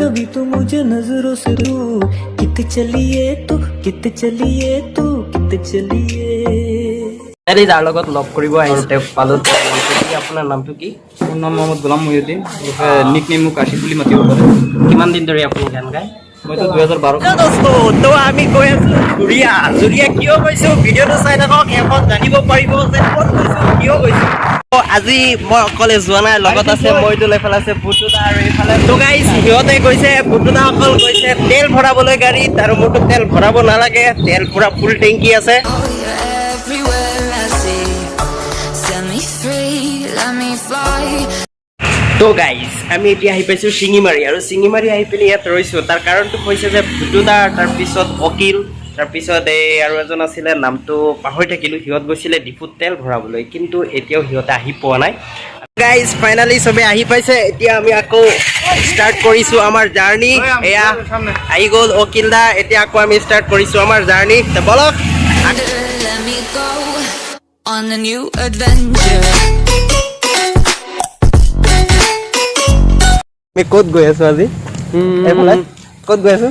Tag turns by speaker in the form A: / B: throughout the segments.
A: कभी तो मुझे नजरों से दूर कित चलिए तू कित चलिए
B: এই যাৰ লগত লগ কৰিব আহিছো তেওঁক পালো কি আপোনাৰ নামটো কি
C: মোৰ নাম মোহাম্মদ গোলাম মহিউদ্দিন নিকনেম মোক কাশিফ বুলি মাতিব পাৰে
B: কিমান দিন ধৰি আপুনি গান গায়
C: মইতো 2012
B: তো আমি কৈ আছো জুৰিয়া কিয় কৈছো ভিডিঅ'টো চাই থাকক এখন জানিব পাৰিব যে ক'ত কৈছো কিয় কৈছো আজি মই অকলে যোৱা নাই লগত আছে মইদুল এইফালে আছে বুটুদা আৰু এইফালে তো গাইজ সিহঁতে কৈছে বুটুদা অকল কৈছে তেল ভৰাবলৈ গাড়ীত আৰু মোৰতো তেল ভৰাব নালাগে তেল পুৰা ফুল টেংকি আছে তো গাইজ আমি এতিয়া আহি পাইছোঁ শিঙিমাৰী আৰু শিঙিমাৰী আহি পেলাই ইয়াত ৰৈছোঁ তাৰ কাৰণটো হৈছে যে ভুটুদা তাৰপিছত অকিল তাৰপিছত এই আৰু এজন আছিলে নামটো পাহৰি থাকিলোঁ সিহঁত গৈছিলে ডিপুত তেল ভৰাবলৈ কিন্তু এতিয়াও সিহঁতে আহি পোৱা নাই গাইজ ফাইনেলি চবে আহি পাইছে এতিয়া আমি আকৌ ষ্টাৰ্ট কৰিছোঁ আমাৰ জাৰ্ণি এয়া আহি গ'ল অকিল দা এতিয়া আকৌ আমি ষ্টাৰ্ট কৰিছোঁ আমাৰ জাৰ্ণি বলক
D: on a new adventure.
B: আমি ক'ত গৈ আছো আজি এইফালে ক'ত গৈ আছো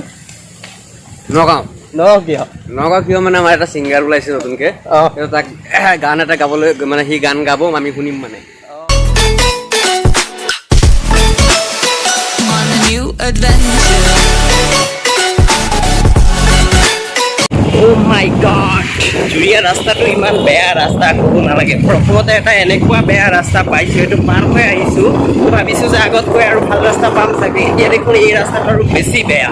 C: নগাঁও
B: কিয়
C: মানে আমাৰ এটা ছিংগাৰ ওলাইছে নতুনকে তাক গান এটা গাবলৈ মানে সি গান গাব আমি শুনিম মানে
D: On a new adventure.
B: Oh my god জুৰিয়া ৰাস্তাটো ইমান বেয়া ৰাস্তা ক'ব নালাগে প্ৰথমতে এটা এনেকুৱা বেয়া ৰাস্তা পাইছোঁ এইটো পাৰ হৈ আহিছোঁ ভাবিছোঁ যে আগতকৈ আৰু ভাল ৰাস্তা পাম চাগে এতিয়া দেখোন এই ৰাস্তাটো আৰু বেছি বেয়া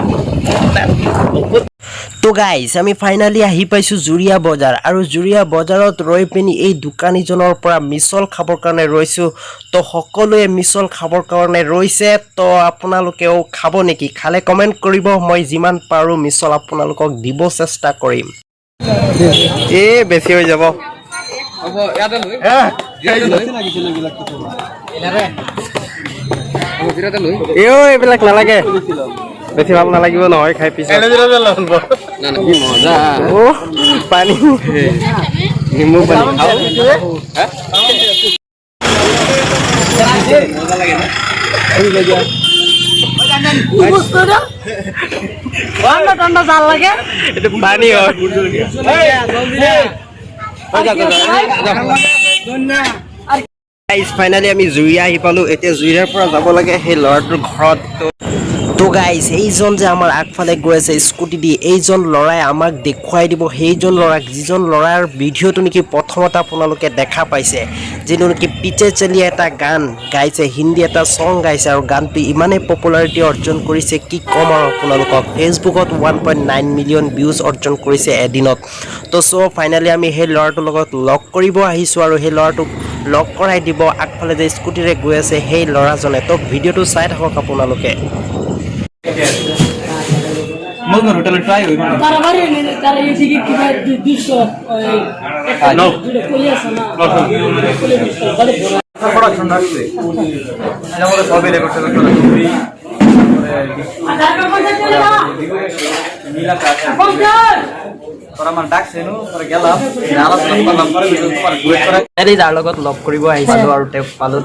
B: তো গাইজ আমি ফাইনেলি আহি পাইছোঁ জুৰিয়া বজাৰ আৰু জুৰিয়া বজাৰত ৰৈ পিনি এই দোকানীজনৰ পৰা মিছল খাবৰ কাৰণে ৰৈছোঁ তো সকলোৱে মিছল খাবৰ কাৰণে ৰৈছে তো আপোনালোকেও খাব নেকি খালে কমেণ্ট কৰিব মই যিমান পাৰোঁ মিছল আপোনালোকক দিব চেষ্টা কৰিম বেছি হৈ যাব এইবিলাক নালাগে বেছি ভাল নালাগিব নহয় খাই পিছত পানী নেমু পানী ফাইনেলি আমি জুৰিয়া আহি পালোঁ এতিয়া জুৰিয়াৰ পৰা যাব লাগে সেই ল'ৰাটোৰ ঘৰত তো গাইজ এইজন যে আমাৰ আগফালে গৈ আছে স্কুটি দি এইজন ল'ৰাই আমাক দেখুৱাই দিব সেইজন ল'ৰাক যিজন ল'ৰাৰ ভিডিঅ'টো নেকি প্ৰথমতে আপোনালোকে দেখা পাইছে যিটো নেকি পিছে চলি এটা গান গাইছে হিন্দী এটা ছং গাইছে আৰু গানটো ইমানেই পপুলাৰিটি অৰ্জন কৰিছে কি ক'ম আৰু আপোনালোকক ফেচবুকত 1.9 মিলিয়ন ভিউজ অৰ্জন কৰিছে এদিনত তো চ' ফাইনেলি আমি সেই ল'ৰাটোৰ লগত লগ কৰিব আহিছোঁ আৰু সেই ল'ৰাটোক লগ কৰাই দিব আগফালে যে স্কুটিৰে গৈ আছে সেই ল'ৰাজনে তো ভিডিঅ'টো চাই থাকক আপোনালোকে
C: মজনুর হোটেলে ট্রাই হই মানে
E: তারা বাড়ি নেই তারা এই দিকে কি 200 নো পুলিশ আছে না
C: প্রোডাকশন রাখছে আমরা সবই রেকর্ড করে করি
E: আধার কার্ড কোথায় চলে না
C: নীলা কাজ পরে আমার ডাকছেনো পরে গেলাম আলোচনা করলাম পরে তোমার ডুয়েট করা
B: এই যাৰ লগত লগ কৰিব আহিছিলোঁ আৰু তেওঁক পালোঁ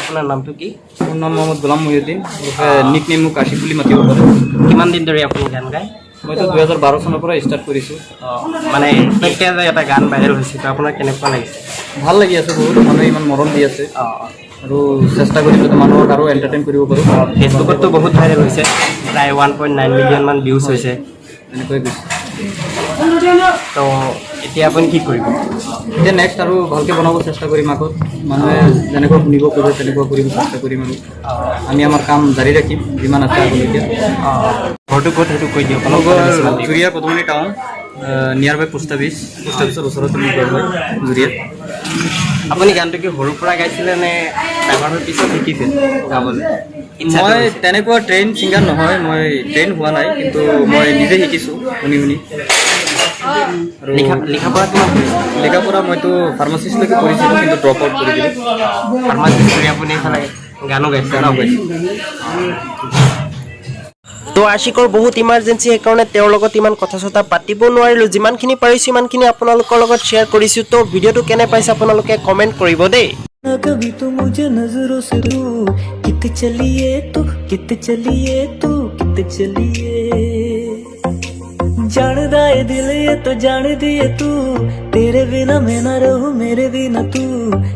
B: আপোনাৰ নামটো কি
C: মোৰ নাম মোহাম্মদ গোলাম মহিউদ্দিন নিকনেম মোক কাশিফ বুলি মাতিব পাৰে
B: কিমান দিন ধৰি আপুনি গান গায়
C: মইতো 2012 চনৰ পৰা ষ্টাৰ্ট কৰিছোঁ
B: মানে এতিয়া যে এটা গান ভাইৰেল হৈছে তো আপোনাৰ কেনেকুৱা লাগিছে
C: ভাল লাগি আছে বহুত মানুহে ইমান মৰম দি আছে আৰু চেষ্টা কৰিছোঁ যে মানুহক আৰু এণ্টাৰটেইন কৰিব পাৰোঁ
B: ফেচবুকতো বহুত ভাইৰেল হৈছে প্ৰায় 1.9 মিলিয়ন মান ভিউজ হৈছে
C: এনেকৈ গৈছে
B: তো এতিয়া আপুনি কি কৰিব
C: এতিয়া নেক্সট আৰু ভালকৈ বনাব চেষ্টা কৰিম আকৌ মানুহে যেনেকৈ শুনিব খোজে তেনেকুৱা কৰিব চেষ্টা কৰিম আৰু আমি আমাৰ কাম জাৰি ৰাখিম যিমান আছে আগলৈকে
B: ঘৰটো ক'ত সেইটো কৈ দিয়ক
C: জুৰিয়া পদুমনি টাউন নিয়াৰ বাই পোষ্ট অফিচৰ ওচৰতে মোৰ ঘৰ হয় জুৰিয়া
B: আপুনি গানটো কি সৰুৰ পৰা গাইছিলে নে ডাঙৰ হৈ পিছত শিকিছিল গাবলৈ
C: মই তেনেকুৱা ট্ৰেইন ছিংগাৰ নহয় মই ট্ৰেইন হোৱা নাই কিন্তু মই নিজে শিকিছোঁ শুনি শুনি আৰু লিখা পঢ়া মইতো ফাৰ্মাচিষ্টলৈকে পঢ়িছিলোঁ কিন্তু ড্ৰপ আউট কৰি দিলোঁ
B: ফাৰ্মাচিষ্ট কৰি আপুনি এইফালে গানো গাইছে ন তো আশিকৰ বহুত ইমাৰ্জেঞ্চি সেইকাৰণে তেওঁৰ লগত ইমান কথা চথা পাতিব নোৱাৰিলোঁ যিমানখিনি পাৰিছোঁ ইমানখিনি আপোনালোকৰ লগত শ্বেয়াৰ কৰিছোঁ তো ভিডিঅ'টো কেনে পাইছে আপোনালোকে কমেণ্ট কৰিব দেই
A: ना कभी तू मुझे नजरों से दूर, कित चलिए तू, कित चलिए तू, कित चलिए। जानदा है दिल ये तो जान दिए तू, तेरे बिना मैं ना रहूं मेरे बिना तू।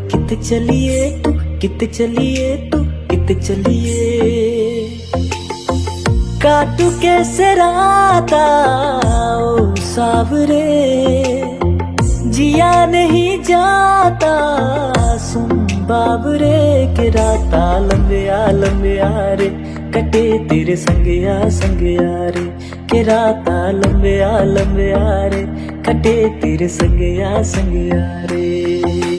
A: कित चलिए तू, कित चलिए तू, कित चलिए। काटू कैसे राता ओ सावरे, जिया नहीं जाता सुन बाबरे के राता लंबिया लंबिया रे, कटे तेरे संगया संगया रे, के राता लंबिया लंबिया रे, कटे तेरे संगया संगया रे।